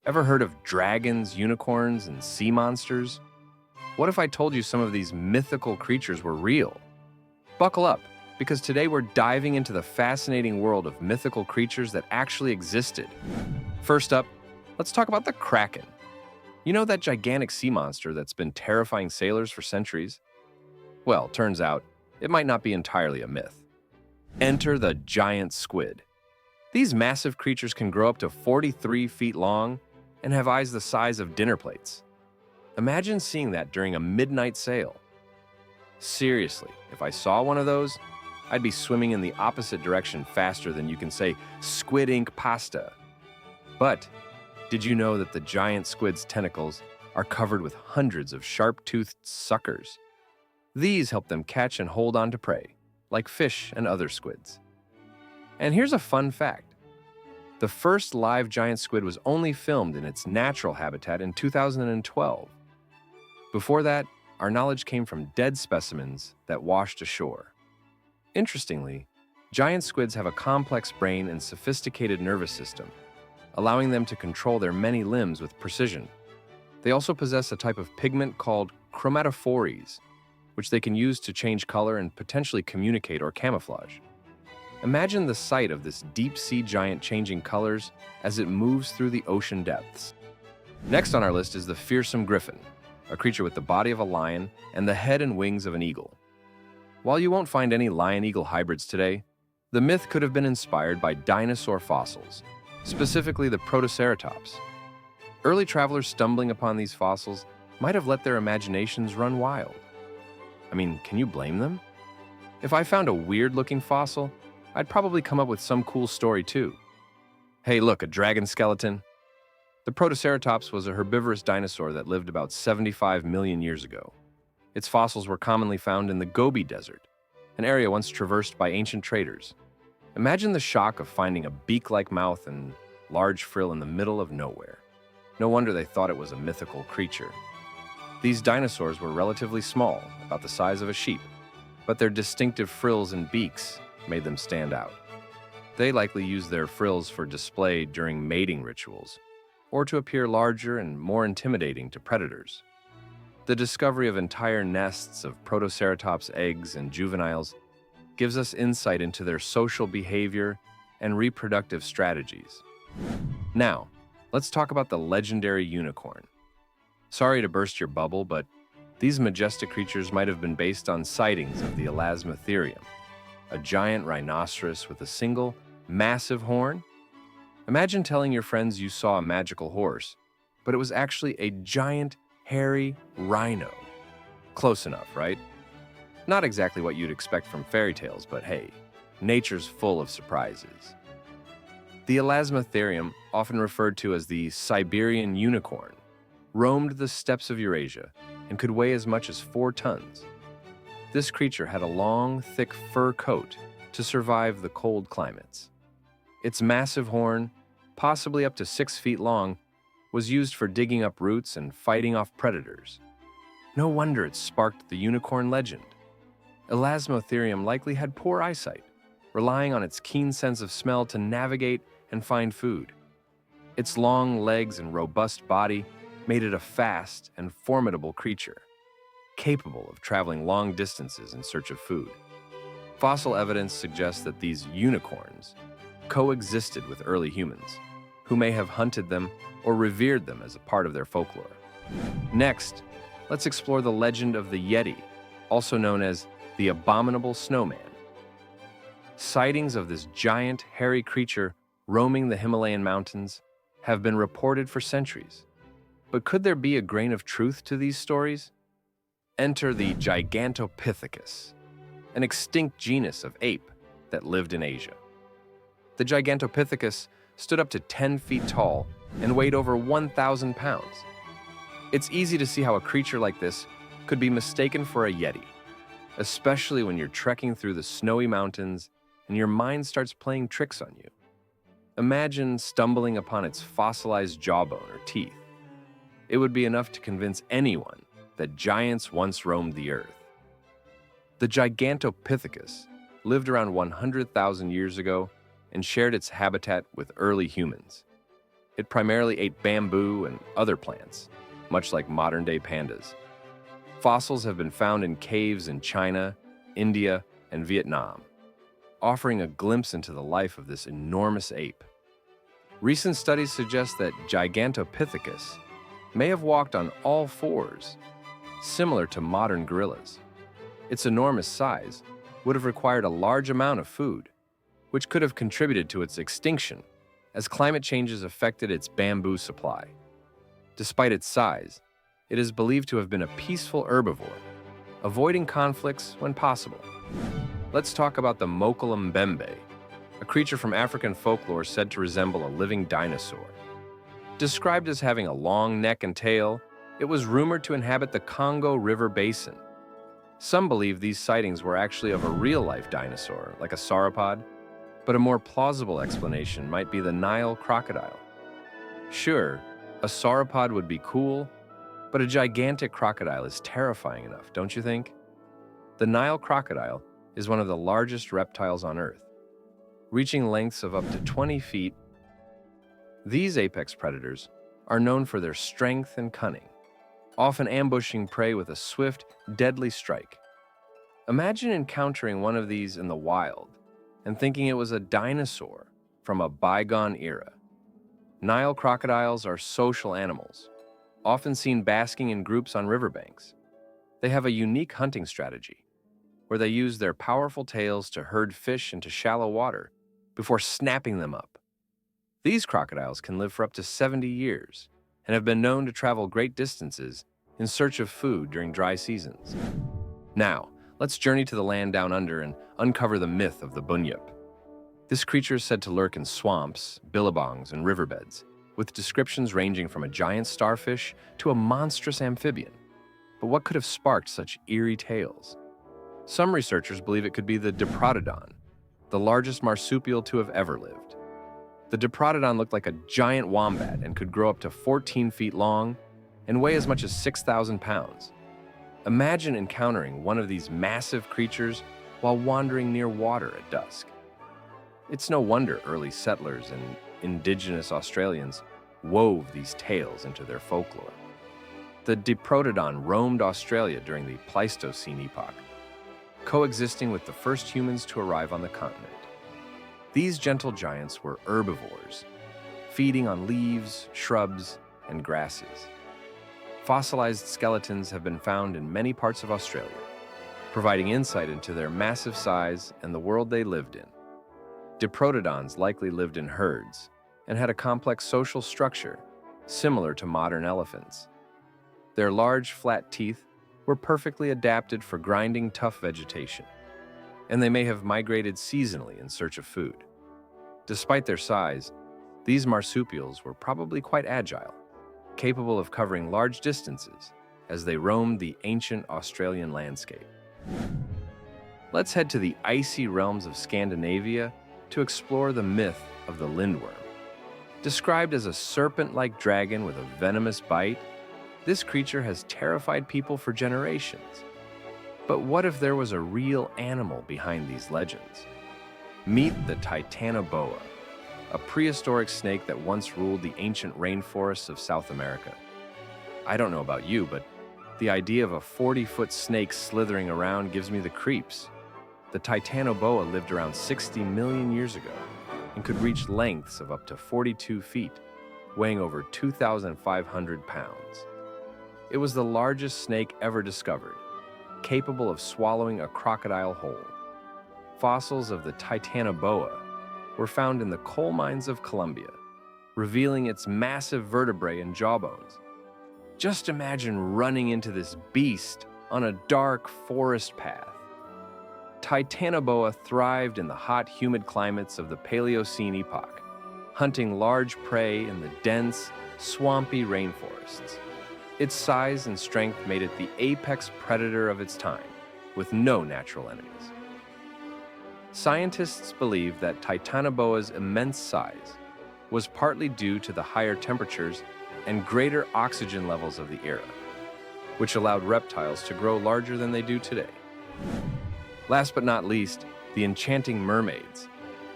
Ever heard of dragons, unicorns, and sea monsters? What if I told you some of these mythical creatures were real? Buckle up, because today we're diving into the fascinating world of mythical creatures that actually existed. First up, let's talk about the Kraken. You know that gigantic sea monster that's been terrifying sailors for centuries? Well, turns out, it might not be entirely a myth. Enter the giant squid. These massive creatures can grow up to 43 feet long and have eyes the size of dinner plates. Imagine seeing that during a midnight sail. Seriously, if I saw one of those, I'd be swimming in the opposite direction faster than you can say squid ink pasta. But did you know that the giant squid's tentacles are covered with hundreds of sharp-toothed suckers? These help them catch and hold on to prey, like fish and other squids. And here's a fun fact. The first live giant squid was only filmed in its natural habitat in 2012. Before that, our knowledge came from dead specimens that washed ashore. Interestingly, giant squids have a complex brain and sophisticated nervous system, allowing them to control their many limbs with precision. They also possess a type of pigment called chromatophores, which they can use to change color and potentially communicate or camouflage. Imagine the sight of this deep-sea giant changing colors as it moves through the ocean depths. Next on our list is the fearsome Griffin, a creature with the body of a lion and the head and wings of an eagle. While you won't find any lion-eagle hybrids today, the myth could have been inspired by dinosaur fossils, specifically the Protoceratops. Early travelers stumbling upon these fossils might have let their imaginations run wild. I mean, can you blame them? If I found a weird-looking fossil, I'd probably come up with some cool story too. Hey, look, a dragon skeleton. The Protoceratops was a herbivorous dinosaur that lived about 75 million years ago. Its fossils were commonly found in the Gobi Desert, an area once traversed by ancient traders. Imagine the shock of finding a beak-like mouth and large frill in the middle of nowhere. No wonder they thought it was a mythical creature. These dinosaurs were relatively small, about the size of a sheep, but their distinctive frills and beaks made them stand out. They likely used their frills for display during mating rituals, or to appear larger and more intimidating to predators. The discovery of entire nests of Protoceratops eggs and juveniles gives us insight into their social behavior and reproductive strategies. Now, let's talk about the legendary unicorn. Sorry to burst your bubble, but these majestic creatures might have been based on sightings of the Elasmotherium, a giant rhinoceros with a single, massive horn. Imagine telling your friends you saw a magical horse, but it was actually a giant, hairy rhino. Close enough, right? Not exactly what you'd expect from fairy tales, but hey, nature's full of surprises. The Elasmotherium, often referred to as the Siberian unicorn, roamed the steppes of Eurasia and could weigh as much as 4 tons. This creature had a long, thick fur coat to survive the cold climates. Its massive horn, possibly up to 6 feet long, was used for digging up roots and fighting off predators. No wonder it sparked the unicorn legend. Elasmotherium likely had poor eyesight, relying on its keen sense of smell to navigate and find food. Its long legs and robust body made it a fast and formidable creature, capable of traveling long distances in search of food. Fossil evidence suggests that these unicorns coexisted with early humans, who may have hunted them or revered them as a part of their folklore. Next, let's explore the legend of the Yeti, also known as the Abominable Snowman. Sightings of this giant, hairy creature roaming the Himalayan mountains have been reported for centuries. But could there be a grain of truth to these stories? Enter the Gigantopithecus, an extinct genus of ape that lived in Asia. The Gigantopithecus stood up to 10 feet tall and weighed over 1,000 pounds. It's easy to see how a creature like this could be mistaken for a Yeti, especially when you're trekking through the snowy mountains and your mind starts playing tricks on you. Imagine stumbling upon its fossilized jawbone or teeth. It would be enough to convince anyone that giants once roamed the earth. The Gigantopithecus lived around 100,000 years ago and shared its habitat with early humans. It primarily ate bamboo and other plants, much like modern-day pandas. Fossils have been found in caves in China, India, and Vietnam, offering a glimpse into the life of this enormous ape. Recent studies suggest that Gigantopithecus may have walked on all fours, similar to modern gorillas. Its enormous size would have required a large amount of food, which could have contributed to its extinction as climate changes affected its bamboo supply. Despite its size, it is believed to have been a peaceful herbivore, avoiding conflicts when possible. Let's talk about the Mokele-Mbembe, a creature from African folklore said to resemble a living dinosaur. Described as having a long neck and tail, it was rumored to inhabit the Congo River basin. Some believe these sightings were actually of a real-life dinosaur, like a sauropod, but a more plausible explanation might be the Nile crocodile. Sure, a sauropod would be cool, but a gigantic crocodile is terrifying enough, don't you think? The Nile crocodile is one of the largest reptiles on Earth, reaching lengths of up to 20 feet. These apex predators are known for their strength and cunning, often ambushing prey with a swift, deadly strike. Imagine encountering one of these in the wild and thinking it was a dinosaur from a bygone era. Nile crocodiles are social animals, often seen basking in groups on riverbanks. They have a unique hunting strategy, where they use their powerful tails to herd fish into shallow water before snapping them up. These crocodiles can live for up to 70 years and have been known to travel great distances in search of food during dry seasons. Now, let's journey to the land down under and uncover the myth of the Bunyip. This creature is said to lurk in swamps, billabongs, and riverbeds, with descriptions ranging from a giant starfish to a monstrous amphibian. But what could have sparked such eerie tales? Some researchers believe it could be the Diprotodon, the largest marsupial to have ever lived. The Diprotodon looked like a giant wombat and could grow up to 14 feet long and weigh as much as 6,000 pounds. Imagine encountering one of these massive creatures while wandering near water at dusk. It's no wonder early settlers and indigenous Australians wove these tales into their folklore. The Diprotodon roamed Australia during the Pleistocene epoch, coexisting with the first humans to arrive on the continent. These gentle giants were herbivores, feeding on leaves, shrubs, and grasses. Fossilized skeletons have been found in many parts of Australia, providing insight into their massive size and the world they lived in. Diprotodons likely lived in herds and had a complex social structure similar to modern elephants. Their large, flat teeth were perfectly adapted for grinding tough vegetation, and they may have migrated seasonally in search of food. Despite their size, these marsupials were probably quite agile, capable of covering large distances as they roamed the ancient Australian landscape. Let's head to the icy realms of Scandinavia to explore the myth of the Lindworm. Described as a serpent-like dragon with a venomous bite, this creature has terrified people for generations. But what if there was a real animal behind these legends? Meet the Titanoboa, a prehistoric snake that once ruled the ancient rainforests of South America. I don't know about you, but the idea of a 40-foot snake slithering around gives me the creeps. The Titanoboa lived around 60 million years ago and could reach lengths of up to 42 feet, weighing over 2,500 pounds. It was the largest snake ever discovered, capable of swallowing a crocodile whole. Fossils of the Titanoboa were found in the coal mines of Colombia, revealing its massive vertebrae and jawbones. Just imagine running into this beast on a dark forest path. Titanoboa thrived in the hot, humid climates of the Paleocene epoch, hunting large prey in the dense, swampy rainforests. Its size and strength made it the apex predator of its time, with no natural enemies. Scientists believe that Titanoboa's immense size was partly due to the higher temperatures and greater oxygen levels of the era, which allowed reptiles to grow larger than they do today. Last but not least, the enchanting mermaids,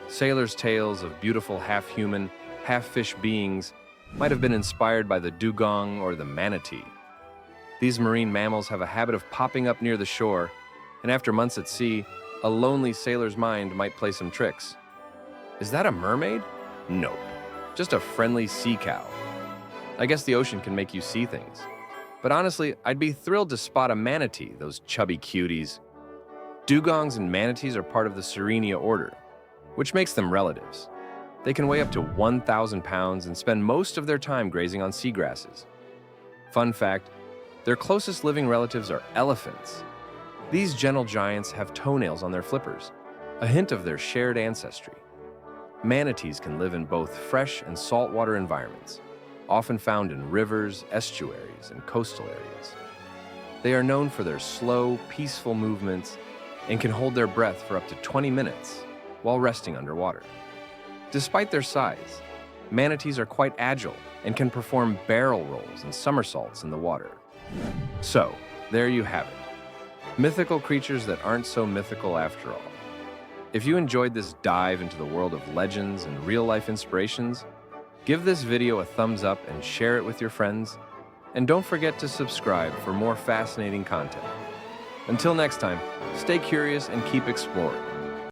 sailors' tales of beautiful half-human, half-fish beings might have been inspired by the dugong or the manatee. These marine mammals have a habit of popping up near the shore, and after months at sea, a lonely sailor's mind might play some tricks. Is that a mermaid? Nope, just a friendly sea cow. I guess the ocean can make you see things. But honestly, I'd be thrilled to spot a manatee, those chubby cuties. Dugongs and manatees are part of the Sirenia order, which makes them relatives. They can weigh up to 1,000 pounds and spend most of their time grazing on seagrasses. Fun fact, their closest living relatives are elephants. These gentle giants have toenails on their flippers, a hint of their shared ancestry. Manatees can live in both fresh and saltwater environments, often found in rivers, estuaries, and coastal areas. They are known for their slow, peaceful movements and can hold their breath for up to 20 minutes while resting underwater. Despite their size, manatees are quite agile and can perform barrel rolls and somersaults in the water. So, there you have it. Mythical creatures that aren't so mythical after all. If you enjoyed this dive into the world of legends and real-life inspirations, give this video a thumbs up and share it with your friends. And don't forget to subscribe for more fascinating content. Until next time, stay curious and keep exploring.